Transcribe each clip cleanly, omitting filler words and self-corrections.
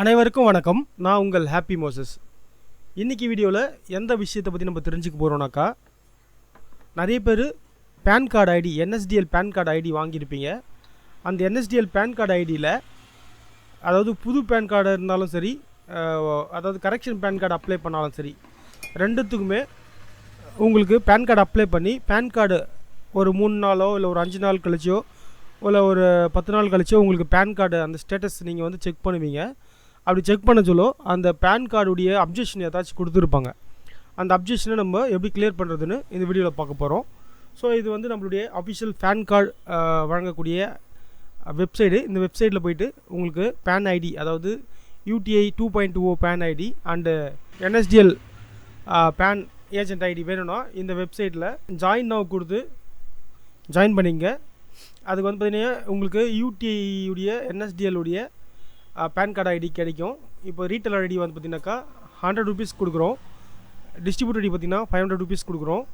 அனைவருக்கும் வணக்கம். நான் உங்கள் ஹாப்பி மோசஸ். இன்றைக்கி வீடியோவில் எந்த விஷயத்தை பற்றி நம்ம தெரிஞ்சுக்க போகிறோம்னாக்கா, நிறைய பேர் PAN card ID NSDL PAN card ID வாங்கியிருப்பீங்க. அந்த என்எஸ்டிஎல் பேன் கார்டு ஐடியில் அதாவது புது பேன் கார்டு இருந்தாலும் சரி, அதாவது கரெக்ஷன் பேன் கார்டு அப்ளை பண்ணாலும் சரி, ரெண்டுத்துக்குமே உங்களுக்கு பேன் கார்டு அப்ளை பண்ணி பேன் கார்டு ஒரு 3 நாளோ இல்லை ஒரு 5 நாள் கழிச்சோ இல்லை ஒரு 10 நாள் கழிச்சோ உங்களுக்கு பேன் கார்டு அந்த ஸ்டேட்டஸ் நீங்கள் வந்து செக் பண்ணுவீங்க. அப்படி செக் பண்ண சொல்ல அந்த பேன் கார்டுடைய அப்ஜெக்ஷன் ஏதாச்சும் கொடுத்துருப்பாங்க. அந்த அப்ஜெக்ஷனை நம்ம எப்படி கிளியர் பண்ணுறதுன்னு இந்த வீடியோவில் பார்க்க போகிறோம். ஸோ இது வந்து நம்மளுடைய அஃபிஷியல் பேன் கார்டு வழங்கக்கூடிய வெப்சைடு. இந்த வெப்சைட்டில் போய்ட்டு உங்களுக்கு பேன் ஐடி, அதாவது UTI 2.20 PAN ID and NSDL PAN agent ID வேணும்னா இந்த வெப்சைட்டில் ஜாயின் நவ் கொடுத்து ஜாயின் பண்ணிங்க. அதுக்கு வந்து பார்த்திங்கன்னா உங்களுக்கு UTI உடைய NSDL உடைய பேன் கார்டு ஐடி கிடைக்கும். இப்போ ரீட்டைலர் ஐடி வந்து பார்த்திங்கனாக்கா 100 rupees கொடுக்குறோம். டிஸ்ட்ரிபியூட்டர் ஐடி பார்த்திங்கன்னா 500 rupees கொடுக்குறோம்.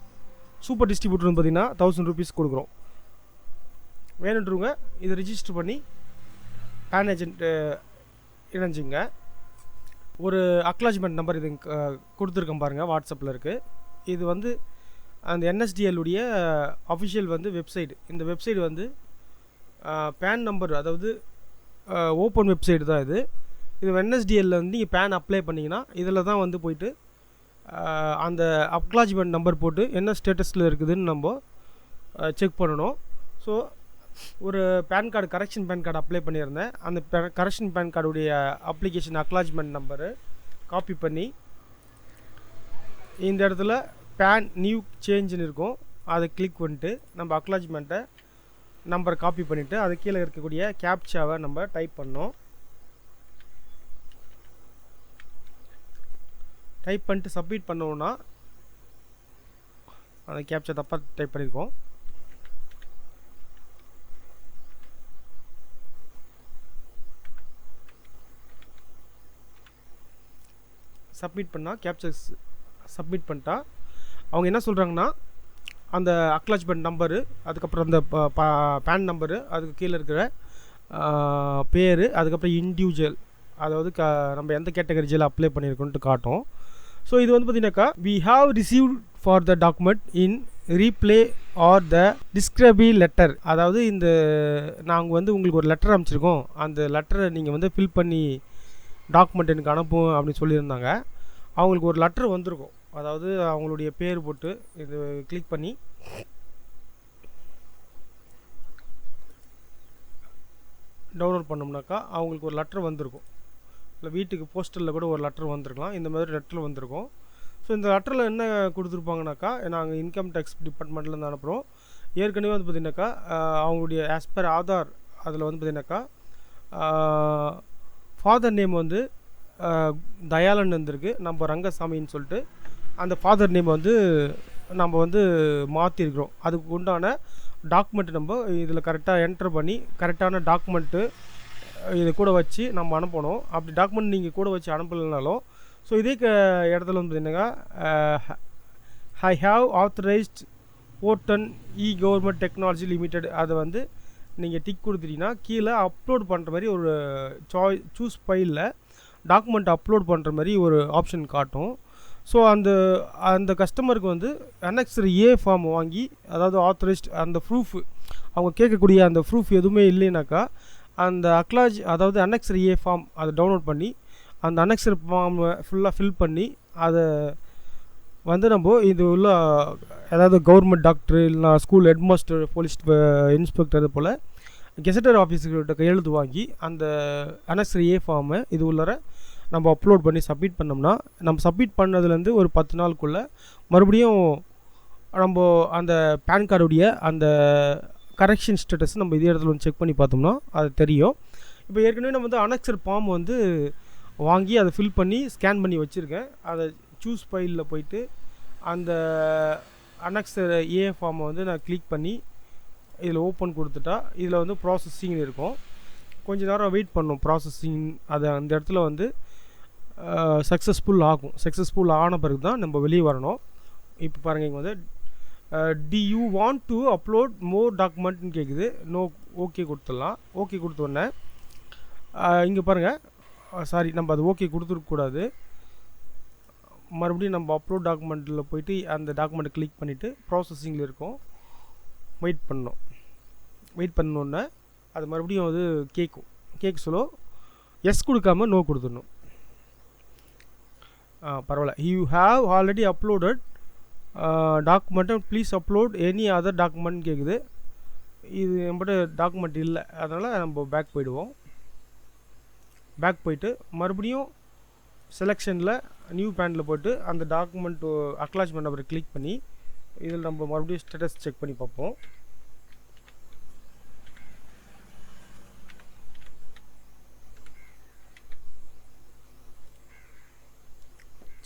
சூப்பர் டிஸ்ட்ரிபியூட்டர் வந்து பார்த்திங்கன்னா 1000 rupees கொடுக்குறோம். வேணுன்றவங்க இதை ரிஜிஸ்டர் பண்ணி பேன் ஏஜென்ட் இணைஞ்சிங்க. ஒரு அக்னாலஜ்மெண்ட் நம்பர் இது கொடுத்துருக்கேன் பாருங்கள், வாட்ஸ்அப்பில் இருக்குது. இது வந்து அந்த NSDL உடைய அஃபிஷியல் வந்து வெப்சைட். இந்த வெப்சைட் வந்து பேன் நம்பர், அதாவது ஓப்பன் வெப்சைட் தான் இது. இது NSDLல வந்து நீங்கள் பேன் அப்ளை பண்ணிங்கன்னா இதில் தான் வந்து போய்ட்டு அந்த அக்னாலஜ்மெண்ட் நம்பர் போட்டு என்ன ஸ்டேட்டஸில் இருக்குதுன்னு நம்ம செக் பண்ணணும். ஸோ ஒரு PAN card correction PAN card apply பண்ணியிருந்தேன். அந்த கரெக்ஷன் பேன் கார்டுடைய அப்ளிகேஷன் அக்னாலஜ்மெண்ட் நம்பரு காப்பி பண்ணி இந்த இடத்துல பேன் நியூ சேஞ்சுன்னு இருக்கும், அதை கிளிக் பண்ணிட்டு நம்ம அக்னாலஜ்மெண்ட்டை நம்பரை காப்பி பண்ணிவிட்டு அது கீழே இருக்கக்கூடிய கேப்சாவை நம்ம டைப் பண்ணோம். டைப் பண்ணிட்டு சப்மிட் பண்ணோன்னா அந்த கேப்சா தப்பாக டைப் பண்ணியிருக்கோம். சப்மிட் பண்ணால் கேப்சா சப்மிட் பண்ணிட்டா அவங்க என்ன சொல்கிறாங்கன்னா, அந்த அக்னாலஜ்மெண்ட் நம்பரு, அதுக்கப்புறம் அந்த பேன் நம்பரு, அதுக்கு கீழே இருக்கிற பேர், அதுக்கப்புறம் இண்டிவிஜுவல், அதாவது நம்ம எந்த கேட்டகரிஜியில் அப்ளை பண்ணியிருக்கோன்ட்டு காட்டும். ஸோ இது வந்து பார்த்தீங்கன்னாக்கா, we have received for the document in reply or the describe letter. அதாவது இந்த நாங்கள் வந்து உங்களுக்கு ஒரு லெட்டர் அனுப்பிச்சிருக்கோம், அந்த லெட்டரை நீங்கள் வந்து ஃபில் பண்ணி டாக்குமெண்ட் எனக்கு அனுப்பும் அப்படின்னு சொல்லியிருந்தாங்க. அவங்களுக்கு ஒரு லெட்டர் வந்திருக்கும், அதாவது அவங்களுடைய பேர் போட்டு இது கிளிக் பண்ணி டவுன்லோட் பண்ணோம்னாக்கா அவங்களுக்கு ஒரு லெட்டர் வந்திருக்கும். இல்லை வீட்டுக்கு போஸ்டலில் கூட ஒரு லெட்டர் வந்திருக்கலாம், இந்த மாதிரி லெட்டர் வந்திருக்கும். ஸோ இந்த லெட்டரில் என்ன கொடுத்துருப்பாங்கனாக்கா, நாங்கள் இன்கம் டேக்ஸ் டிபார்ட்மெண்ட்லேருந்து அனுப்புகிறோம். ஏற்கனவே வந்து பார்த்திங்கனாக்கா அவங்களுடைய ஆஸ் பர் ஆதார் அதில் வந்து பார்த்திங்கனாக்கா ஃபாதர் நேம் வந்து தயாளன் இருந்திருக்கு, நம்ம ரங்கசாமின்னு சொல்லிட்டு அந்த ஃபாதர் நேம் வந்து நம்ம வந்து மாற்றிருக்கிறோம். அதுக்கு உண்டான டாக்குமெண்ட்டு நம்ம இதில் கரெக்டாக என்ட்ரு பண்ணி கரெக்டான டாக்குமெண்ட்டு இதை கூட வச்சு நம்ம அனுப்பணும். அப்படி டாக்குமெண்ட் நீங்கள் கூட வச்சு அனுப்பலைனாலும், ஸோ இதே இடத்துல வந்து என்னங்க, I have authorised Protean government technology limited, அதை வந்து நீங்கள் டிக் கொடுத்துட்டீங்கன்னா கீழே அப்லோட் பண்ணுற மாதிரி ஒரு சூஸ் ஃபைலில் டாக்குமெண்ட் அப்லோட் பண்ணுற மாதிரி ஒரு ஆப்ஷன் காட்டும். ஸோ அந்த கஸ்டமருக்கு வந்து அனெக்ஸர் A ஃபார்ம் வாங்கி, அதாவது ஆத்தரைஸ்ட் அந்த ப்ரூஃப் அவங்க கேட்கக்கூடிய அந்த ப்ரூஃப் எதுவுமே இல்லைனாக்கா அந்த அதாவது அனெக்ஸர் A ஃபார்ம் அதை டவுன்லோட் பண்ணி அந்த அனெக்ஸர் ஃபார்மை ஃபுல்லாக ஃபில் பண்ணி அதை வந்து நம்ம இது உள்ள அதாவது கவர்மெண்ட் டாக்டர் இல்லைனா ஸ்கூல் ஹெட்மாஸ்டர், போலீஸ் இன்ஸ்பெக்டர், அது போல் கெசட்டர் ஆஃபீஸர்கிட்ட கையெழுத்து வாங்கி அந்த அனெக்ஸர் A ஃபார்மை இது உள்ளர நம்ம அப்லோட் பண்ணி சப்மிட் பண்ணோம்னா, நம்ம சப்மிட் பண்ணதுலேருந்து ஒரு 10 நாளுக்குள்ளே மறுபடியும் நம்ம அந்த பேன் கார்டுடைய அந்த கரெக்ஷன் ஸ்டேட்டஸ் நம்ம இதே இடத்துல வந்து செக் பண்ணி பார்த்தோம்னா அது தெரியும். இப்போ ஏற்கனவே நம்ம வந்து அனெக்ஸர் ஃபார்ம் வந்து வாங்கி அதை ஃபில் பண்ணி ஸ்கேன் பண்ணி வச்சுருக்கேன். அதை சூஸ் ஃபைலில் போயிட்டு அந்த அனெக்ஸர் A ஃபார்மை வந்து நான் கிளிக் பண்ணி இதில் ஓப்பன் கொடுத்துட்டா இதில் வந்து ப்ராசஸிங் இருக்கும். கொஞ்ச நேரம் வெயிட் பண்ணணும் ப்ராசஸிங். அதை அந்த இடத்துல வந்து சக்ஸஸ்ஃபுல் ஆகும். சக்ஸஸ்ஃபுல் ஆன பிறகு தான் நம்ம வெளியே வரணும். இப்போ பாருங்கள், இங்கே வந்து do you want to upload more டாக்குமெண்ட்னு கேட்குது. நோ, ஓகே கொடுத்துடலாம். ஓகே கொடுத்தோடனே இங்கே பாருங்கள், சாரி, நம்ம அது ஓகே கொடுத்துருக்கக்கூடாது. மறுபடியும் நம்ம அப்லோட் டாக்குமெண்ட்டில் போய்ட்டு அந்த டாக்குமெண்ட்டை கிளிக் பண்ணிவிட்டு ப்ராசஸிங்கில் இருக்கும், வெயிட் பண்ணணும். வெயிட் பண்ணோன்னே அது மறுபடியும் அது கேட்க சொல்ல எஸ் கொடுக்காம நோ கொடுத்துடணும். பரவாயில்ல. யூ ஹாவ் ஆல்ரெடி அப்லோடட் டாக்குமெண்ட்டை, please upload any other document கேட்குது. இது நம்மகிட்ட டாக்குமெண்ட் இல்லை, அதனால் நம்ம பேக் போயிடுவோம். பேக் போயிட்டு மறுபடியும் செலெக்ஷனில் நியூ பேனில் போய்ட்டு அந்த டாக்குமெண்ட் அக்னாலஜ்மெண்ட் நம்பரை கிளிக் பண்ணி இதில் நம்ம மறுபடியும் ஸ்டேட்டஸ் செக் பண்ணி பார்ப்போம்.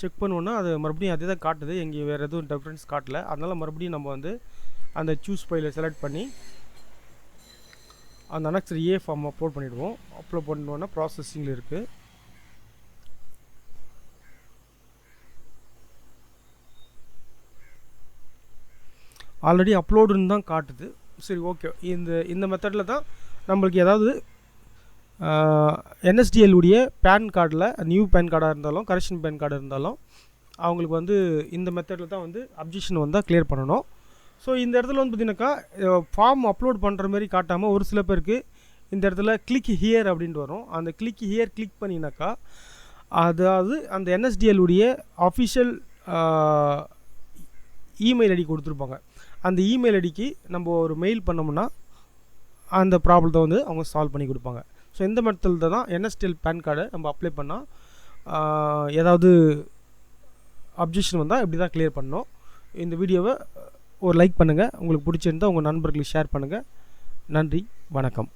செக் பண்ணுவோன்னா அது மறுபடியும் அதே தான் காட்டுது, எங்கே வேறு எதுவும் டிஃப்ரென்ஸ் காட்டல. அதனால் மறுபடியும் நம்ம வந்து அந்த சூஸ் ஃபைலை செலக்ட் பண்ணி அந்த அனெக்சர் ஏ ஃபார்ம் அப்லோட் பண்ணிவிடுவோம். அப்லோட் பண்ணிட்டோன்னா ப்ராசஸிங்கில் இருக்குது. ஆல்ரெடி அப்லோடுன்னு தான் காட்டுது. சரி, ஓகே. இந்த மெத்தடில் தான் நம்மளுக்கு ஏதாவது NSDL உடைய பேன் கார்டில் நியூ பேன் கார்டாக இருந்தாலும் கரெக்ஷன் பேன் கார்டு இருந்தாலும் அவங்களுக்கு வந்து இந்த மெத்தடில் தான் வந்து அப்ஜெக்ஷன் வந்தால் கிளியர் பண்ணணும். ஸோ இந்த இடத்துல வந்து பார்த்தீங்கன்னாக்கா ஃபார்ம் அப்லோட் பண்ணுற மாதிரி காட்டாமல் ஒரு சில பேருக்கு இந்த இடத்துல கிளிக் ஹியர் அப்படின்ட்டு வரும். அந்த கிளிக் ஹியர் கிளிக் பண்ணினாக்கா அதாவது அந்த NSDL உடைய அஃபிஷியல் இமெயில் ஐடி கொடுத்துருப்பாங்க. அந்த இமெயில் ஐடிக்கு நம்ம ஒரு மெயில் பண்ணோம்னா அந்த ப்ராப்ளத்தை வந்து அவங்க சால்வ் பண்ணி கொடுப்பாங்க. ஸோ இந்த மெத்தடில் தான் NSDL பேன் கார்டை நம்ம அப்ளை பண்ணால் ஏதாவது அப்ஜெக்ஷன் வந்தால் இப்படி தான் கிளியர் பண்ணணும். இந்த வீடியோவை ஒரு லைக் பண்ணுங்கள், உங்களுக்கு பிடிச்சிருந்தால் உங்கள் நண்பர்களுக்கு ஷேர் பண்ணுங்கள். நன்றி, வணக்கம்.